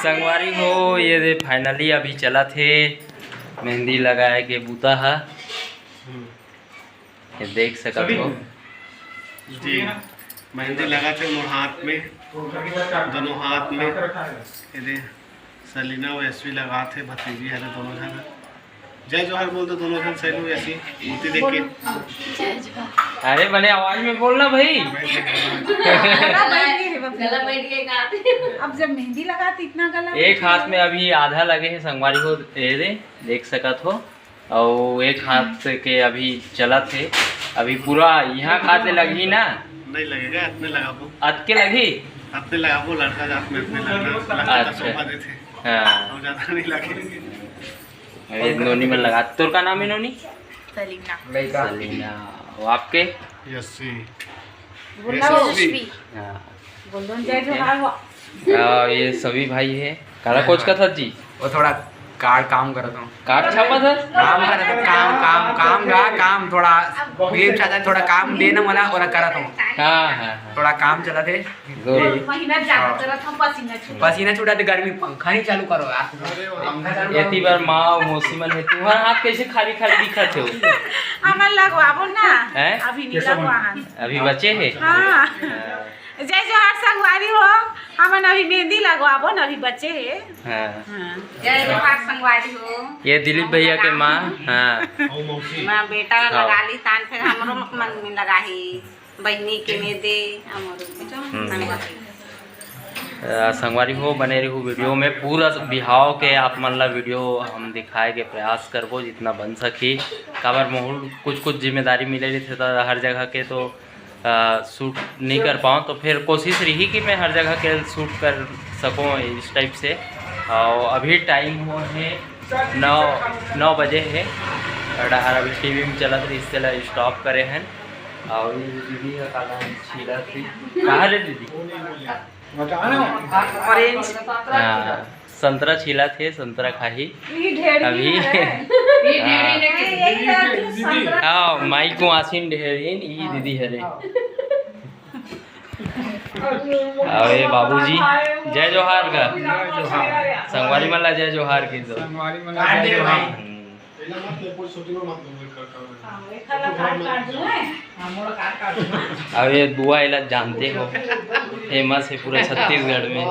संगवारी हो ये दे फाइनली अभी चला थे मेहंदी लगाए के बूता है ये देख सकत हो जी। मेहंदी लगा थे मोर हाथ में, दोनों हाथ में ये सलीना और एसवी लगा थे भतीजी है दोनों जन। जय जोहर बोल दो दोनों जन सही ऐसी मूर्ति देख के। अरे भले आवाज में बोलना भाई। अब जब मेहंदी लगाते इतना गला एक हाथ में अभी आधा लगे है संगवारी हो ये दे देख सकत हो और एक हाथ के अभी चला थे अभी पूरा यहाँ खाते लगी ना नहीं लगेगा इतने लगाबो अद के लगी अपने लगाबो लड़का जात में अपने लगना अच्छा देते हाँ और ज्यादा नहीं लगेंगे। ये नोनी में लगा तोर का नाम है नोनी सलीना सलीना वो आपके यसी हाँ बोल दो जय जोहार हो। ये सभी भाई है काला कोच का था जी वो थोड़ा काम करता हूँ कार्ड छापा था काम करता काम थोड़ा गरीब चाहता है थोड़ा काम देना मला और करता हूँ हाँ थोड़ा काम चला थे महीना ज्यादा तरह था पसीना छूटा थे गर्मी पंखा नहीं चालू करो यार एती बार माँ मौसी मन है तुम्हारा हाथ कैसे खाली खाली दिखा थे हमार लगवाबो ना हैं? अभी नहीं लगवाहन अभी बचे है हाँ जय जोहार संगवारी हो हमन अभी मेहंदी लगवाबो न अभी बच्चे है हाँ जय जोहार संगवारी हो। ये दिलीप भैया के माँ हाँ मैं बेटा लगा ली तान फिर हमरो मन में लगा ही बहनी के में दे हमरो संगवारी हो बने रहो वीडियो में पूरा बिहाव के आप मन ला वीडियो हम दिखाए के प्रयास करबो जितना बन सकी काबर मोहल कुछ जिम्मेदारी मिले थे तो हर जगह के तो शूट नहीं कर पाऊँ तो फिर कोशिश रही कि मैं हर जगह के शूट कर सकूँ इस टाइप से। और अभी टाइम हो है 9 बजे है और अभी टीवी में चला था इससे ला स्टॉप करे हैं और ये दीदी का काला छीला थी कहाँ रे दीदी हाँ संतरा छीला थे संतरा खाही अभी हाँ माई को आसीन ढेरीन ई दीदी हरे अरे बाबूजी जय जोहार का संगवारी मल्ला जय जोहार की तो अब ये बुआ इला जानते हो फेमस है पूरे छत्तीसगढ़ में।